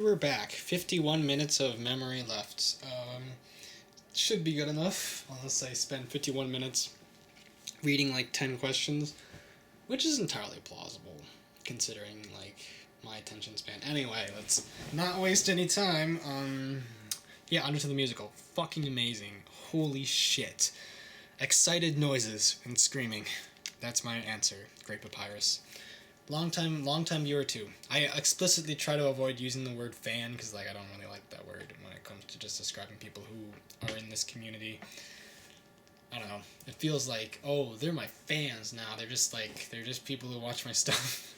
We're back. 51 minutes of memory left. Should be good enough, unless I spend 51 minutes reading like 10 questions, which is entirely plausible, considering like my attention span. Anyway, let's not waste any time. Yeah, Undertale the musical. Fucking amazing. Holy shit. Excited noises and screaming. That's my answer. Great Papyrus. Long time viewer too. I explicitly try to avoid using the word fan because like I don't really like that word when it comes to just describing people who are in this community. I don't know. It feels like, oh, they're my fans now. They're just people who watch my stuff.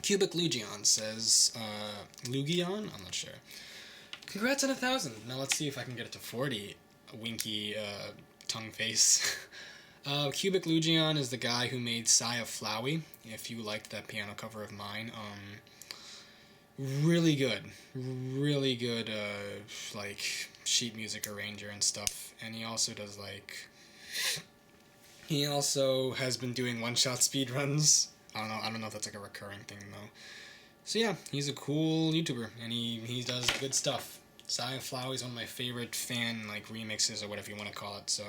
Cubic Lugion says, Lugion? I'm not sure. Congrats on 1,000. Now let's see if I can get it to 40. Winky, tongue face. Cubic Lugion is the guy who made Sigh of Flowey, if you liked that piano cover of mine. Really good. Really good, like, sheet music arranger and stuff. And he also does, like... He also has been doing one-shot speedruns. I don't know if that's, like, a recurring thing, though. So, yeah, he's a cool YouTuber, and he does good stuff. Sigh of Flowey is one of my favorite fan, like, remixes, or whatever you want to call it, so...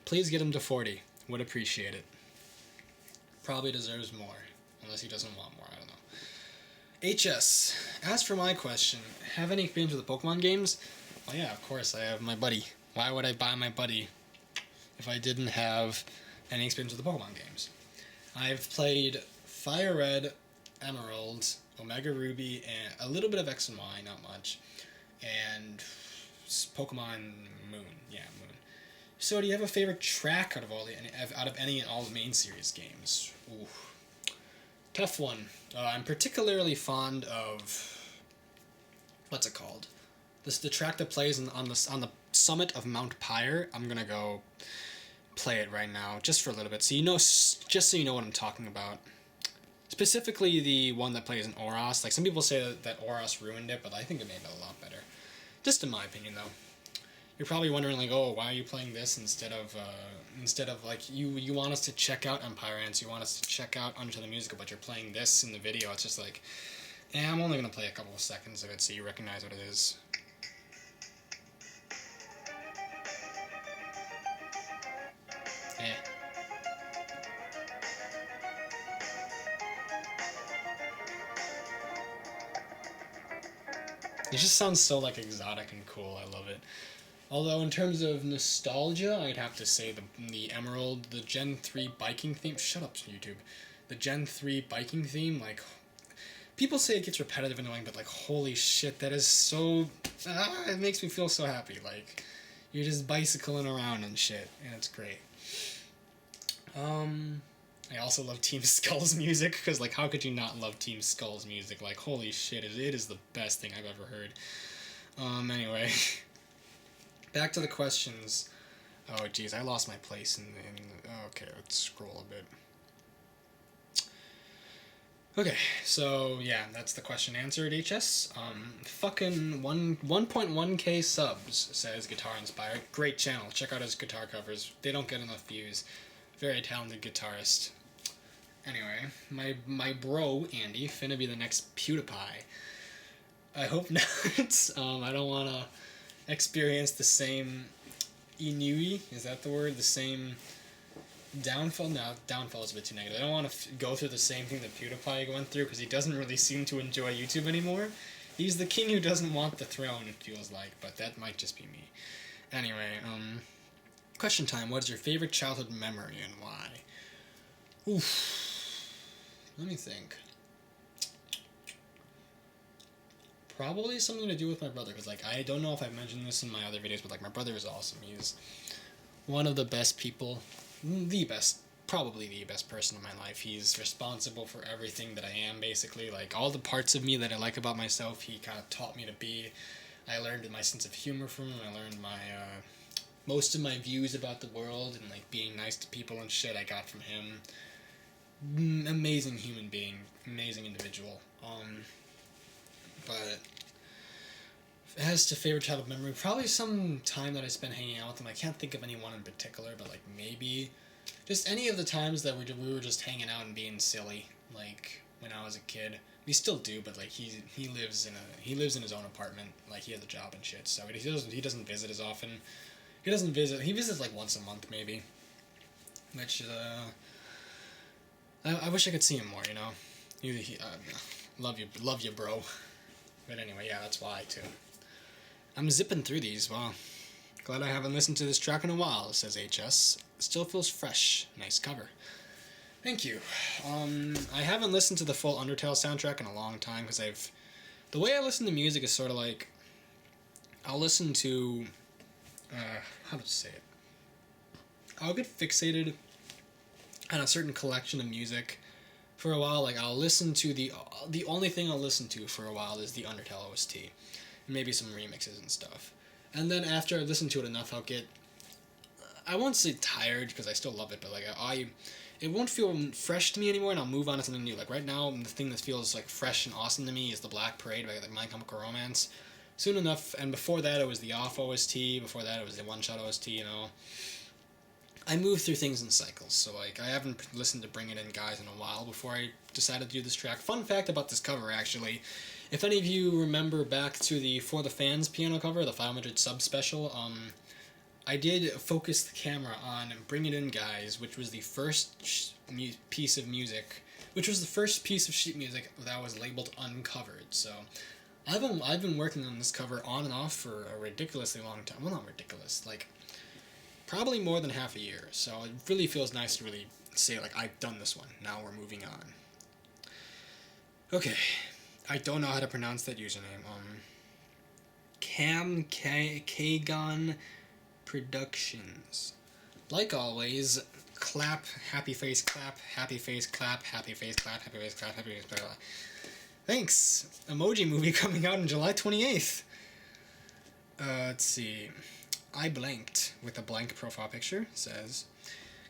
Please get him to 40. Would appreciate it. Probably deserves more. Unless he doesn't want more, I don't know. HS. As for my question, have any experience with the Pokemon games? Well, yeah, of course, I have my buddy. Why would I buy my buddy if I didn't have any experience with the Pokemon games? I've played Fire Red, Emerald, Omega Ruby, and a little bit of X and Y, not much. And Pokemon Moon. Yeah, Moon. So, do you have a favorite track out of any and all the main series games? Ooh. Tough one. I'm particularly fond of what's it called? The track that plays on the summit of Mount Pyre. I'm gonna go play it right now, just for a little bit, just so you know what I'm talking about. Specifically, the one that plays in Oros. Like some people say that Oros ruined it, but I think it made it a lot better. Just in my opinion, though. You're probably wondering, like, oh, why are you playing this instead of like, you want us to check out Empire Ants, you want us to check out Untitled the musical, but you're playing this in the video. It's just like, I'm only going to play a couple of seconds of it so you recognize what it is. It just sounds so, like, exotic and cool. I love it. Although, in terms of nostalgia, I'd have to say the Emerald, the Gen 3 biking theme... Shut up, YouTube. The Gen 3 biking theme, like... People say it gets repetitive and annoying, but, like, holy shit, that is so... it makes me feel so happy. Like, you're just bicycling around and shit, and it's great. I also love Team Skull's music, because, like, how could you not love Team Skull's music? Like, holy shit, it is the best thing I've ever heard. Anyway... Back to the questions. Oh, jeez, I lost my place okay, let's scroll a bit. Okay, so, yeah, that's the question answered, HS. Fucking 1.1k subs, says GuitarInspired. Great channel, check out his guitar covers. They don't get enough views. Very talented guitarist. Anyway, my bro, Andy, finna be the next PewDiePie. I hope not. I don't wanna... experience the same inui, is that the word? The same downfall? No, downfall is a bit too negative. I don't want to go through the same thing that PewDiePie went through, because he doesn't really seem to enjoy YouTube anymore. He's the king who doesn't want the throne, it feels like, but that might just be me. Anyway, question time. What is your favorite childhood memory and why? Oof. Let me think. Probably something to do with my brother, because, like, I don't know if I've mentioned this in my other videos, but, like, my brother is awesome. He's one of the best people, probably the best person in my life. He's responsible for everything that I am, basically. Like, all the parts of me that I like about myself, he kind of taught me to be. I learned my sense of humor from him. I learned my, most of my views about the world and, like, being nice to people and shit I got from him. Amazing human being. Amazing individual. But as to favorite childhood memory, probably some time that I spent hanging out with him. I can't think of anyone in particular, but like maybe just any of the times that we were just hanging out and being silly, like when I was a kid. We still do, but like he lives in his own apartment. Like he has a job and shit, so he doesn't visit as often. He doesn't visit. He visits like once a month maybe. Which I wish I could see him more. You know, love you, bro. But anyway, yeah, that's why too. I'm zipping through these. Wow. Glad I haven't listened to this track in a while, says HS. Still feels fresh. Nice cover. Thank you. I haven't listened to the full Undertale soundtrack in a long time because the way I listen to music is sort of like, I'll listen to, how to say it? I'll get fixated on a certain collection of music for a while. Like I'll listen to the only thing I'll listen to for a while is the Undertale OST, and maybe some remixes and stuff. And then after I listen to it enough, I'll get, I won't say tired because I still love it, but like it won't feel fresh to me anymore, and I'll move on to something new. Like right now, the thing that feels like fresh and awesome to me is the Black Parade by like My Chemical Romance. Soon enough, and before that it was the Off OST. Before that it was the One Shot OST. You know, I move through things in cycles. So like I haven't listened to Bring It In Guys in a while before I decided to do this track. Fun fact about this cover actually. If any of you remember back to the For the Fans piano cover, the 500 sub special, I did focus the camera on Bring It In Guys, which was the first piece of music, which was the first piece of sheet music that was labeled uncovered. So I've been working on this cover on and off for a ridiculously long time. Well, not ridiculous, like probably more than half a year. So it really feels nice to really say like I've done this one. Now we're moving on. Okay, I don't know how to pronounce that username. Çæmkäįgøň Prødūçtïøñß. Like always, clap, happy face clap, happy face clap, happy face clap, happy face clap, happy face clap. Thanks! Emoji movie coming out on July 28th. Let's see. I blanked with a blank profile picture. Says,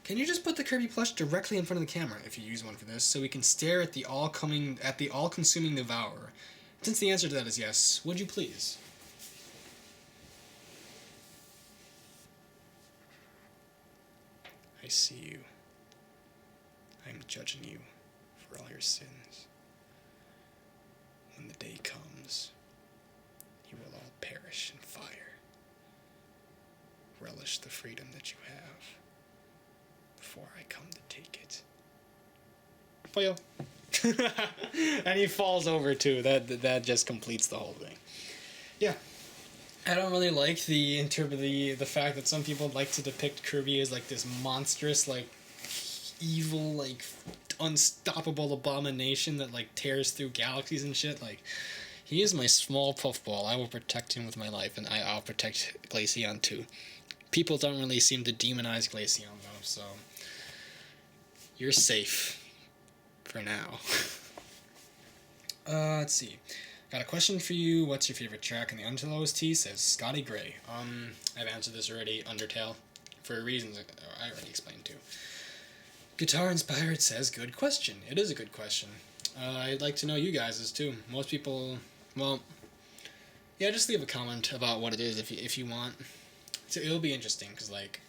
can you just put the Kirby plush directly in front of the camera if you use one for this, so we can stare at the all-consuming devourer? Since the answer to that is yes, would you please? I see you. I am judging you for all your sins. When the day comes, you will all perish in fire. Relish the freedom that you have before I come to take it. Boyo. And he falls over too. That just completes the whole thing. Yeah. I don't really like the fact that some people like to depict Kirby as like this monstrous, like evil, like unstoppable abomination that like tears through galaxies and shit. Like, he is my small puffball. I will protect him with my life, and I'll protect Glaceon too. People don't really seem to demonize Glaceon though, so you're safe for now. Let's see. Got a question for you. What's your favorite track in the Undertale OST? Says Scotty Gray. I've answered this already. Undertale, for reasons I already explained too. GuitarInspired says, good question. It is a good question. I'd like to know you guys' too. Most people, well, yeah, just leave a comment about what it is if you want. So it'll be interesting, because like,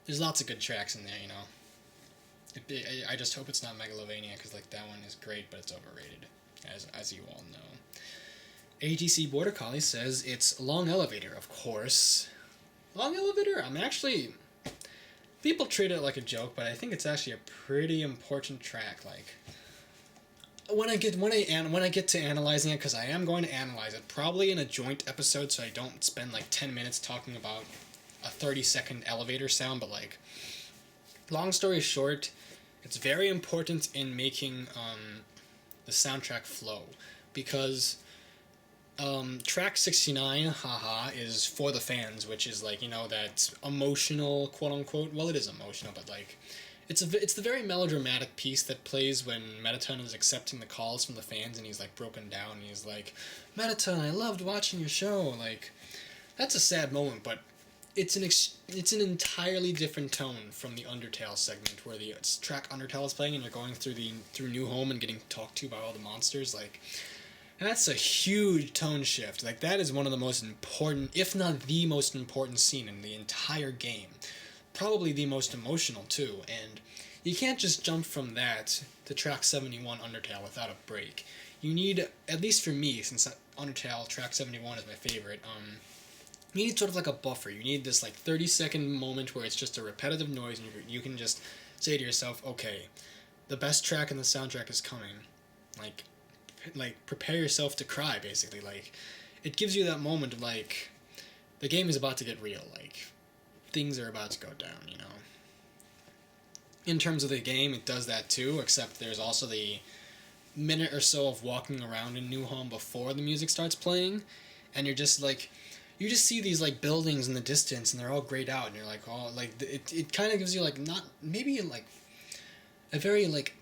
there's lots of good tracks in there, you know. I just hope it's not Megalovania, because like that one is great, but it's overrated, as you all know. ATC Border Collie says it's Long Elevator, of course. Long Elevator? I'm actually, people treat it like a joke, but I think it's actually a pretty important track. Like, when I get to analyzing it, because I am going to analyze it, probably in a joint episode, so I don't spend like 10 minutes talking about a 30-second elevator sound, but like, long story short, it's very important in making the soundtrack flow, because track 69, haha, is For the Fans, which is like, you know, that emotional, quote-unquote, well, it is emotional, but like, it's the very melodramatic piece that plays when Mettaton is accepting the calls from the fans, and he's like broken down, and he's like, Mettaton, I loved watching your show. Like, that's a sad moment, but it's an entirely different tone from the Undertale segment, where the track Undertale is playing and you're going through New Home and getting talked to by all the monsters. Like, that's a huge tone shift. Like, that is one of the most important, if not the most important scene in the entire game. Probably the most emotional too, and you can't just jump from that to track 71 Undertale without a break. You need, at least for me, since Undertale track 71 is my favorite, you need sort of like a buffer. You need this like 30-second moment where it's just a repetitive noise and you can just say to yourself, okay, the best track in the soundtrack is coming. Like prepare yourself to cry, basically. Like, it gives you that moment of like, the game is about to get real. Like, things are about to go down, you know. In terms of the game, it does that too, except there's also the minute or so of walking around in New Home before the music starts playing, and you're just like, you just see these like buildings in the distance, and they're all grayed out, and you're like, oh, like it kind of gives you like not maybe like a very like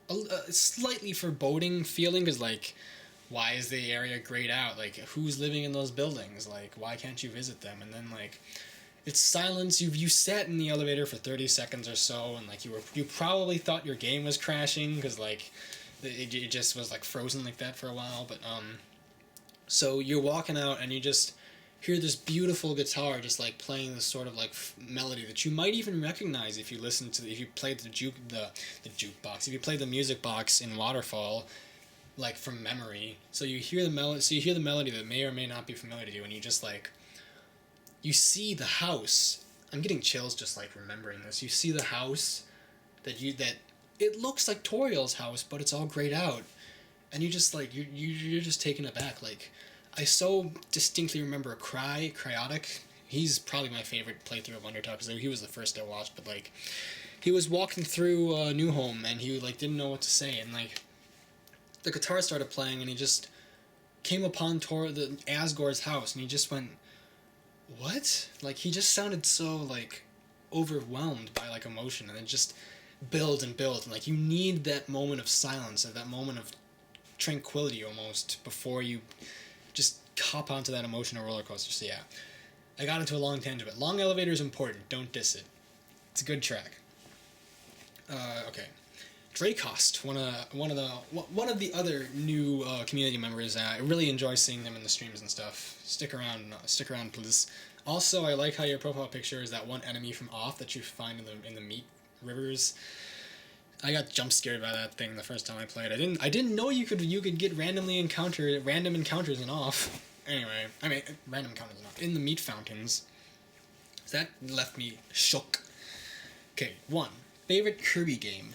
a slightly foreboding feeling, because like, why is the area grayed out? Like, who's living in those buildings? Like, why can't you visit them? And then like, it's silence. You sat in the elevator for 30 seconds or so, and like you probably thought your game was crashing, because like it just was like frozen like that for a while. But so you're walking out and you just hear this beautiful guitar just like playing this sort of like melody that you might even recognize if you listen to if you played the jukebox, if you played the music box in Waterfall, like from memory. So you hear the melody that may or may not be familiar to you, and you just like, you see the house. I'm getting chills just like remembering this. You see the house that it looks like Toriel's house, but it's all grayed out, and you just like you're just taken aback. Like, I so distinctly remember Cryotic. He's probably my favorite playthrough of Undertale, because he was the first I watched. But like, he was walking through New Home, and he like didn't know what to say, and like, the guitar started playing, and he just came upon the Asgore's house, and he just went, what? Like, he just sounded so like overwhelmed by like emotion, and it just builds and builds, and like, you need that moment of silence, or that moment of tranquility almost, before you just hop onto that emotional roller coaster. So yeah, I got into a long tangent, but long elevator is important. Don't diss it. It's a good track. Okay. Drakost, one of the other new community members. I really enjoy seeing them in the streams and stuff. Stick around, please. Also, I like how your profile picture is that one enemy from Off that you find in the meat rivers. I got jump scared by that thing the first time I played. I didn't know you could get random encounters in Off. Anyway, I mean random encounters in Off in the meat fountains. So that left me shook. Okay, favorite Kirby game.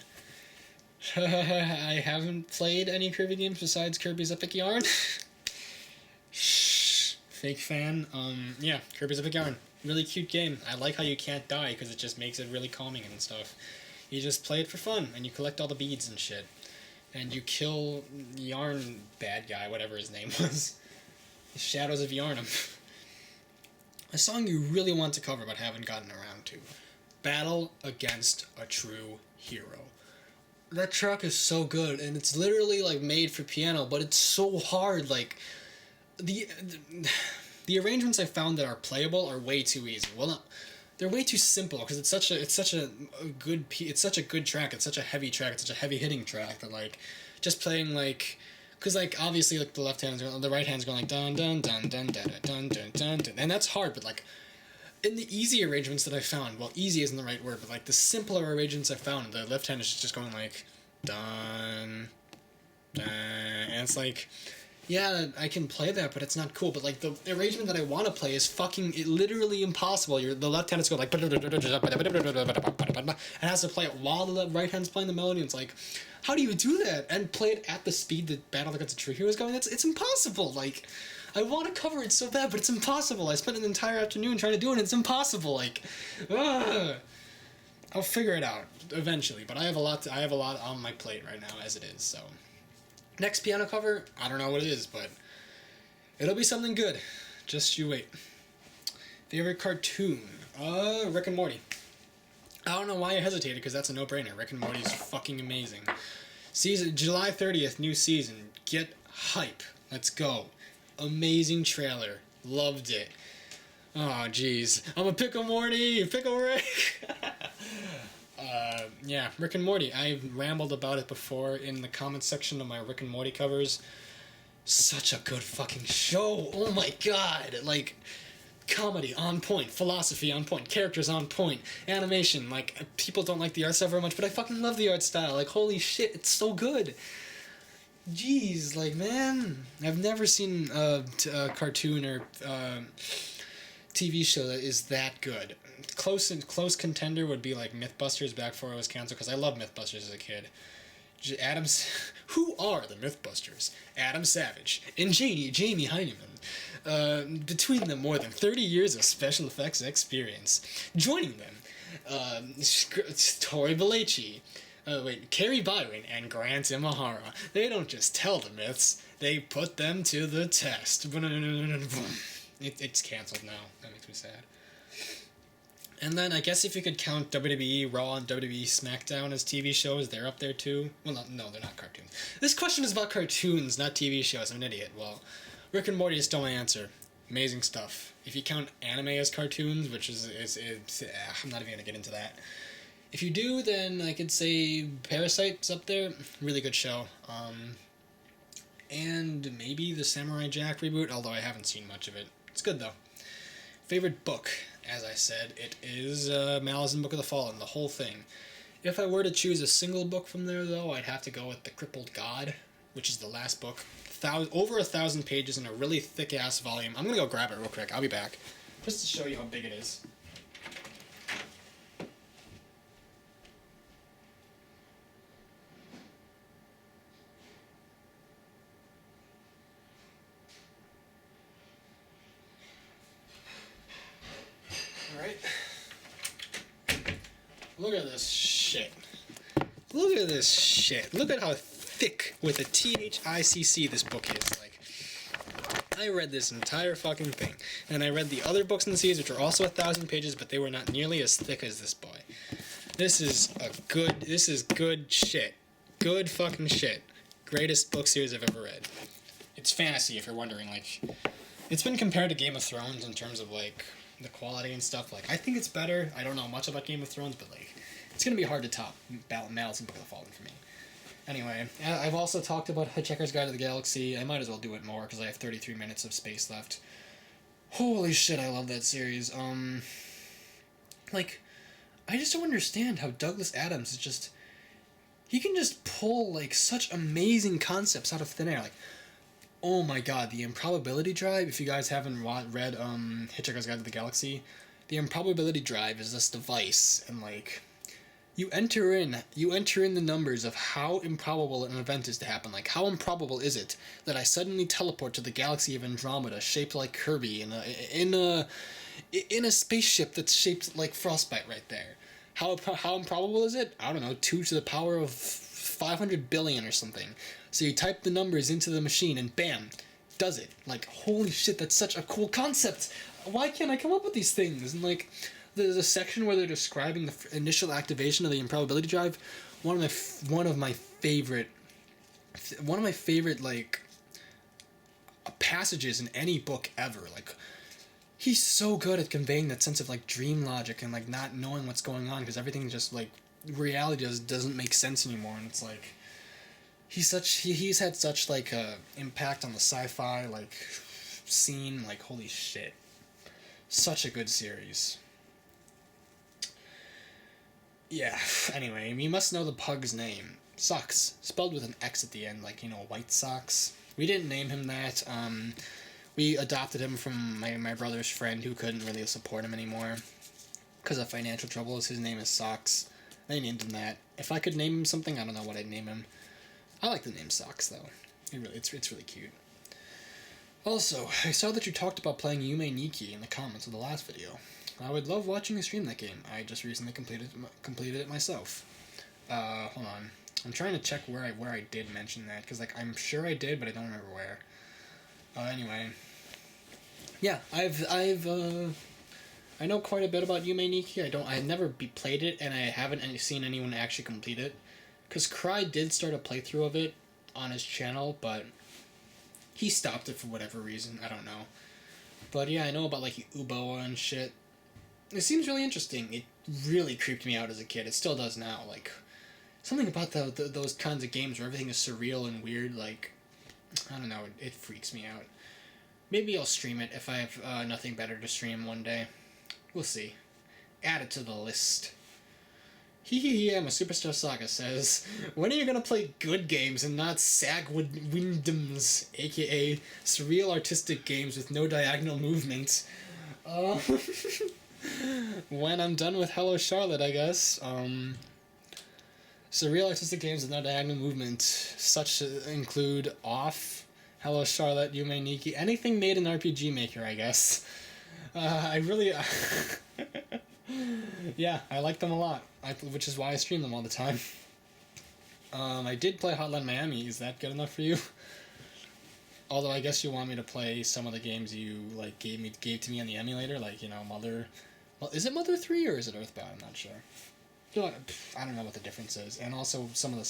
I haven't played any Kirby games besides Kirby's Epic Yarn. Shh, fake fan. Yeah, Kirby's Epic Yarn. Really cute game. I like how you can't die, because it just makes it really calming and stuff. You just play it for fun, and you collect all the beads and shit. And you kill Yarn bad guy, whatever his name was. The Shadows of Yarnum. A song you really want to cover but haven't gotten around to. Battle Against a True Hero. That track is so good, and it's literally like made for piano, but it's so hard. Like, the arrangements I found that are playable are way too easy. Well, they're way too simple, because it's such a good track. It's such a heavy track. It's such a heavy hitting track that like, just playing like, because like obviously like the right hand's going like dun dun dun dun dun dun dun dun dun, and that's hard. But like, in the easy arrangements that I found, well, easy isn't the right word, but like the simpler arrangements I found, the left hand is just going like dun dun, and it's like, yeah, I can play that, but it's not cool. But like, the arrangement that I want to play is fucking literally impossible. The left hand is going like, and has to play it while the right hand's playing the melody. And it's like, how do you do that and play it at the speed that Battle Against a True Hero is going? It's impossible. Like, I want to cover it so bad, but it's impossible. I spent an entire afternoon trying to do it, and it's impossible. Like, I'll figure it out eventually. But I have a lot on my plate right now as it is. So, next piano cover, I don't know what it is, but it'll be something good. Just you wait. Favorite cartoon? Rick and Morty. I don't know why I hesitated, because that's a no-brainer. Rick and Morty is fucking amazing. July 30th, new season. Get hype. Let's go. Amazing trailer. Loved it. Oh, jeez. I'm a Pickle Morty! Pickle Rick! Yeah, Rick and Morty. I've rambled about it before in the comments section of my Rick and Morty covers. Such a good fucking show! Oh my god! Like, comedy on point, philosophy on point, characters on point, animation, like, people don't like the art style very much, but I fucking love the art style, like, holy shit, it's so good. Jeez, like, man, I've never seen a cartoon or TV show that is that good. Close contender would be, like, Mythbusters back before it was canceled, because I loved Mythbusters as a kid. Who are the Mythbusters? Adam Savage and Jamie Heineman. Between them, more than 30 years of special effects experience. Joining them, Tori Belleci, Carrie Byron, and Grant Imahara. They don't just tell the myths, they put them to the test. It's canceled now. That makes me sad. And then I guess if you could count WWE Raw and WWE SmackDown as TV shows, they're up there too. Well, no, they're not cartoons. This question is about cartoons, not TV shows. I'm an idiot. Well, Rick and Morty is still my answer. Amazing stuff. If you count anime as cartoons, which is I'm not even gonna get into that. If you do, then I could say Parasite's up there. Really good show. And maybe the Samurai Jack reboot, although I haven't seen much of it. It's good though. Favorite book, as I said, it is Malice and Book of the Fallen, the whole thing. If I were to choose a single book from there, though, I'd have to go with The Crippled God, which is the last book. Over 1,000 pages in a really thick-ass volume. I'm gonna go grab it real quick. I'll be back. Just to show you how big it is. Alright. Look at this shit. Look at this shit. Look at how thick with a THICC this book is. Like, I read this entire fucking thing. And I read the other books in the series, which are also 1,000 pages, but they were not nearly as thick as this boy. This is good shit. Good fucking shit. Greatest book series I've ever read. It's fantasy, if you're wondering. Like, it's been compared to Game of Thrones in terms of, like, the quality and stuff. Like, I think it's better. I don't know much about Game of Thrones, but, like, it's gonna be hard to top Malice and Book of the Fallen for me. Anyway, I've also talked about Hitchhiker's Guide to the Galaxy. I might as well do it more, because I have 33 minutes of space left. Holy shit, I love that series. Like, I just don't understand how Douglas Adams is just... He can just pull, like, such amazing concepts out of thin air. Like, oh my god, the improbability drive, if you guys haven't read Hitchhiker's Guide to the Galaxy, the improbability drive is this device, and, like... You enter in the numbers of how improbable an event is to happen. Like, how improbable is it that I suddenly teleport to the galaxy of Andromeda, shaped like Kirby, in a spaceship that's shaped like Frostbite right there? How improbable is it? I don't know, 2 to the power of 500 billion or something. So you type the numbers into the machine, and bam, does it. Like, holy shit, that's such a cool concept. Why can't I come up with these things? And, like... There's a section where they're describing the initial activation of the improbability drive. One of my favorite like passages in any book ever. Like, he's so good at conveying that sense of like dream logic and like not knowing what's going on because everything just like reality doesn't make sense anymore. And it's like he's had such like a impact on the sci-fi like scene. Like, holy shit, such a good series. Yeah, anyway, you must know the pug's name. Sox, spelled with an X at the end, like, you know, White Sox. We didn't name him that. We adopted him from my brother's friend who couldn't really support him anymore because of financial troubles. His name is Sox. I named him that. If I could name him something, I don't know what I'd name him. I like the name Sox, though. It's really cute. Also, I saw that you talked about playing Yume Nikki in the comments of the last video. I would love watching you stream that game. I just recently completed it myself. Hold on. I'm trying to check where I did mention that, because like I'm sure I did, but I don't remember where. Anyway. Yeah, I know quite a bit about Yume Nikki. I've never played it, and I haven't seen anyone actually complete it. Because Cry did start a playthrough of it on his channel, but he stopped it for whatever reason. I don't know. But yeah, I know about like Uboa and shit. It seems really interesting. It really creeped me out as a kid. It still does now. Like, something about those kinds of games where everything is surreal and weird, like, I don't know, it freaks me out. Maybe I'll stream it if I have nothing better to stream one day. We'll see. Add it to the list. HEHEHE, I'm a Superstar Saga says, when are you gonna play good games and not SAGWNDMs, aka surreal artistic games with no diagonal movement? When I'm done with Hello Charlotte, I guess. Surreal artistic games with no diagonal movement, such include Off, Hello Charlotte, Yume Nikki, anything made in RPG Maker, I guess. I really... yeah, I like them a lot, which is why I stream them all the time. I did play Hotline Miami. Is that good enough for you? Although I guess you want me to play some of the games you like gave to me on the emulator, like, you know, Mother. Well, is it Mother 3 or is it Earthbound? I'm not sure. You know, I don't know what the difference is, and also some of the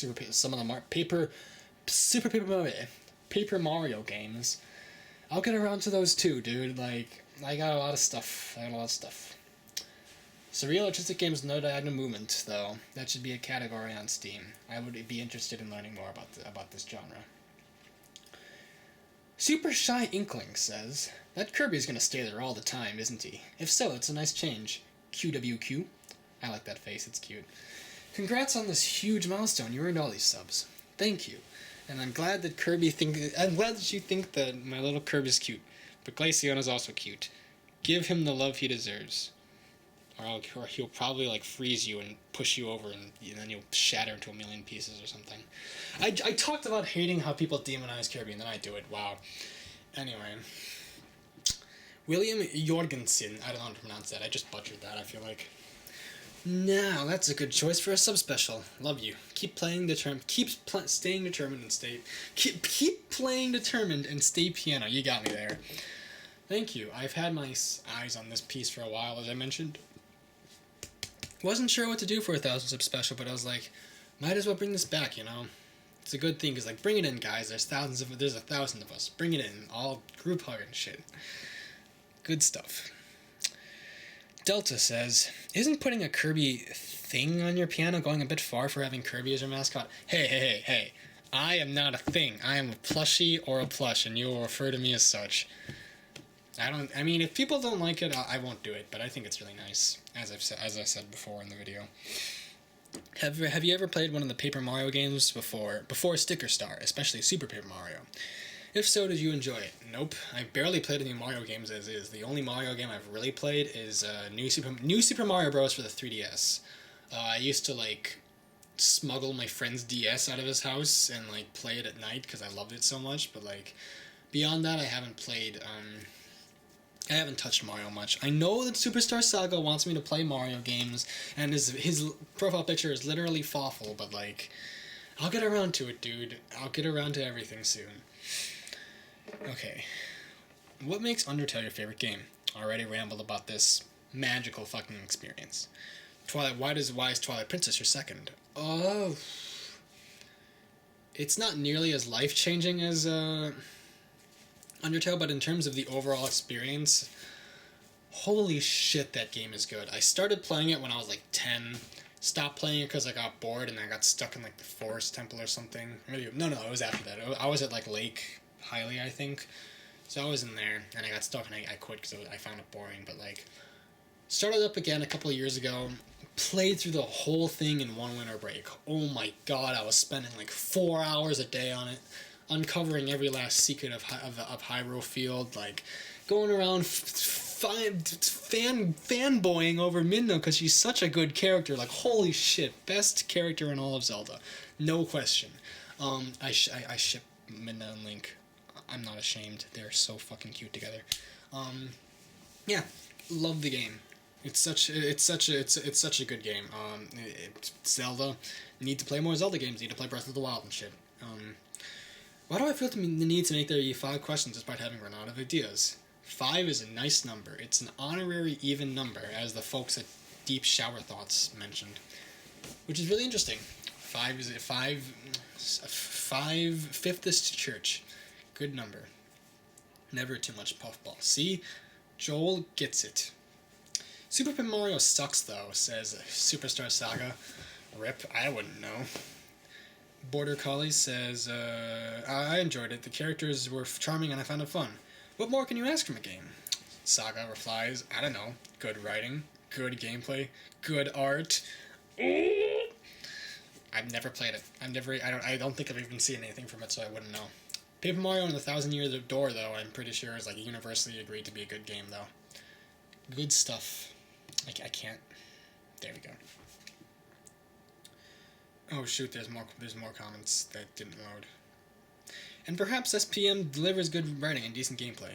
Paper Mario games. I'll get around to those too, dude. Like, I got a lot of stuff. Surreal artistic games with no diagonal movement, though. That should be a category on Steam. I would be interested in learning more about this genre. Super Shy Inkling says, that Kirby's gonna stay there all the time, isn't he? If so, it's a nice change. QWQ. I like that face, it's cute. Congrats on this huge milestone, you earned all these subs. Thank you. And I'm glad that you think that my little Kirby's cute. But Glaciona's also cute. Give him the love he deserves. Or he'll probably like freeze you and push you over, and then you'll shatter into a million pieces or something. I talked about hating how people demonize Kirby, and then I do it. Wow. Anyway. William Jorgensen. I don't know how to pronounce that. I just butchered that, I feel like. Now, that's a good choice for a subspecial. Love you. Keep playing determined. Staying determined and stay... Keep playing determined and stay piano. You got me there. Thank you. I've had my eyes on this piece for a while, as I mentioned. Wasn't sure what to do for a 1,000 sub special, but I was like, might as well bring this back, you know? It's a good thing, because, like, bring it in, guys. There's 1,000 of us. Bring it in. All group hug and shit. Good stuff. Delta says, isn't putting a Kirby thing on your piano going a bit far for having Kirby as your mascot? Hey. I am not a thing. I am a plushie or a plush, and you will refer to me as such. I mean, if people don't like it, I won't do it, but I think it's really nice, as I said before in the video. Have you ever played one of the Paper Mario games before Sticker Star, especially Super Paper Mario? If so, did you enjoy it? Nope. I barely played any Mario games as is. The only Mario game I've really played is New Super Mario Bros. For the 3DS. I used to, like, smuggle my friend's DS out of his house and, like, play it at night because I loved it so much, but, like, beyond that, I haven't played, I haven't touched Mario much. I know that Superstar Saga wants me to play Mario games, and his profile picture is literally awful, but, like, I'll get around to it, dude. I'll get around to everything soon. Okay. What makes Undertale your favorite game? Already rambled about this magical fucking experience. Why is Twilight Princess your second? Oh. It's not nearly as life-changing as, Undertale, but in terms of the overall experience, holy shit, that game is good. I started playing it when I was like 10, stopped playing it because I got bored and I got stuck in like the Forest Temple or something. No, it was after that. I was at like Lake Hylia, I think. So I was in there and I got stuck and I quit because I found it boring, but like, started up again a couple of years ago, played through the whole thing in one winter break. Oh my god, I was spending like 4 hours a day on it, uncovering every last secret of Hyrule Field, like going around fanboying over Midna because she's such a good character. Like, holy shit, best character in all of Zelda, no question. I ship Midna and Link. I'm not ashamed. They're so fucking cute together. Yeah, love the game. It's such a good game. Zelda. Need to play more Zelda games. Need to play Breath of the Wild and shit. Why do I feel the need to make there be 5 questions despite having run out of ideas? 5 is a nice number. It's an honorary even number, as the folks at Deep Shower Thoughts mentioned, which is really interesting. 5 is fifth is to church. Good number. Never too much puffball. See? Joel gets it. Super Paper Mario sucks though, says Superstar Saga. Rip, I wouldn't know. Border Collie says, I enjoyed it. The characters were charming and I found it fun. What more can you ask from a game? Saga replies, I don't know, good writing, good gameplay, good art. I've never played it. I don't think I've even seen anything from it, so I wouldn't know. Paper Mario and the Thousand Years Door, though, I'm pretty sure is like universally agreed to be a good game, though. Good stuff. I can't. There we go. Oh shoot, there's more comments that didn't load. And perhaps SPM delivers good writing and decent gameplay,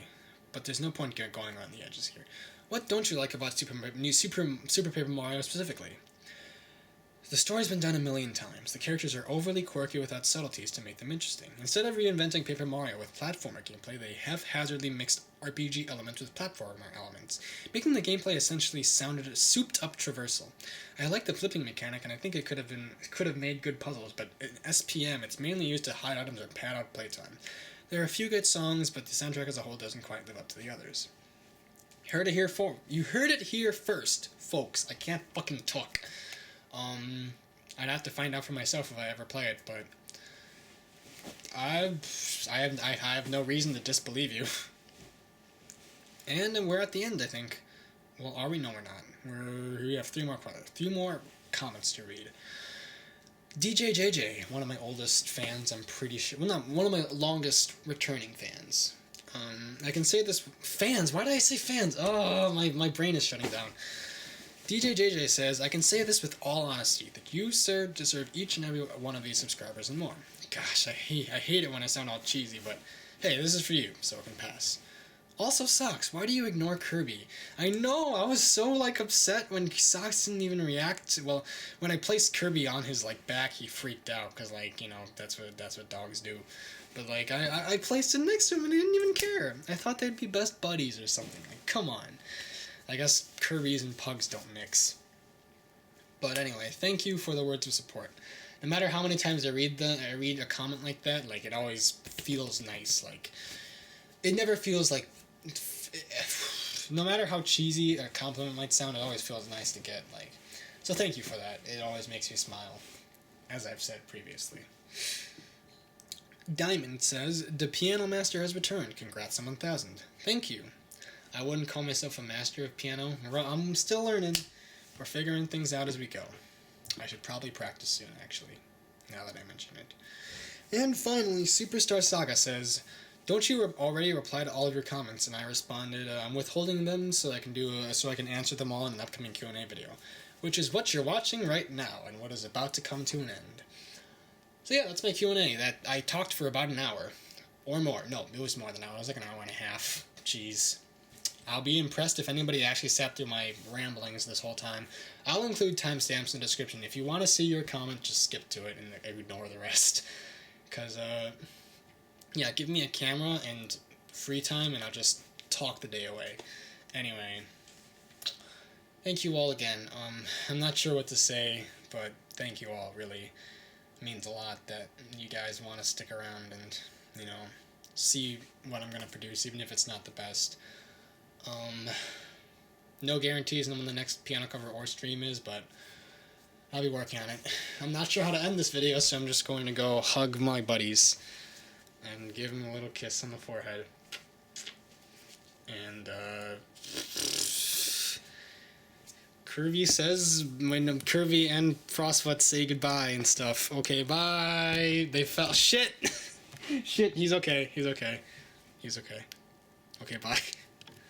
but there's no point going around the edges here. What don't you like about Super Paper Mario specifically? The story's been done a million times. The characters are overly quirky without subtleties to make them interesting. Instead of reinventing Paper Mario with platformer gameplay, they haphazardly mixed RPG elements with platformer elements, making the gameplay essentially sounded a souped-up traversal. I like the flipping mechanic, and I think it could have made good puzzles, but in SPM, it's mainly used to hide items or pad out playtime. There are a few good songs, but the soundtrack as a whole doesn't quite live up to the others. You heard it here first, folks. I can't fucking talk. I'd have to find out for myself if I ever play it, but I have no reason to disbelieve you. And we're at the end, I think. Well, are we? No, we're not. We have three more comments to read. DJ JJ, one of my oldest fans, I'm pretty sure. Well, not one of my longest returning fans. I can say this. Fans? Why did I say fans? Oh, my brain is shutting down. DJ JJ says, I can say this with all honesty, that you, sir, deserve each and every one of these subscribers and more. Gosh, I hate it when I sound all cheesy, but hey, this is for you, so it can pass. Also, Socks, why do you ignore Kirby? I know, I was so, upset when Socks didn't even react. Well, when I placed Kirby on his, back, he freaked out, because, that's what dogs do. But, I placed it next to him, and he didn't even care. I thought they'd be best buddies or something. Come on. I guess Kirby's and pugs don't mix. But anyway, thank you for the words of support. No matter how many times I read a comment like that, it always feels nice. It never feels no matter how cheesy a compliment might sound, it always feels nice to get. So thank you for that. It always makes me smile, as I've said previously. Diamond says, the Piano Master has returned. Congrats on 1,000. Thank you. I wouldn't call myself a master of piano. I'm still learning. We're figuring things out as we go. I should probably practice soon, actually, now that I mention it. And finally, Superstar Saga says, don't you already reply to all of your comments? And I responded, I'm withholding them so I can answer them all in an upcoming Q&A video, which is what you're watching right now and what is about to come to an end. So yeah, that's my Q&A. That I talked for about an hour or more. No, it was more than an hour. It was like an hour and a half. Jeez. I'll be impressed if anybody actually sat through my ramblings this whole time. I'll include timestamps in the description. If you want to see your comment, just skip to it and ignore the rest. Because, yeah, give me a camera and free time and I'll just talk the day away. Anyway, thank you all again. I'm not sure what to say, but thank you all, really. It means a lot that you guys want to stick around and, see what I'm going to produce, even if it's not the best. No guarantees on when the next piano cover or stream is, but I'll be working on it. I'm not sure how to end this video, so I'm just going to go hug my buddies and give them a little kiss on the forehead. And, Kirby says, when Kirby and Frostfoot say goodbye and stuff. Okay, bye! They fell. Shit! Shit, he's okay. Okay, bye.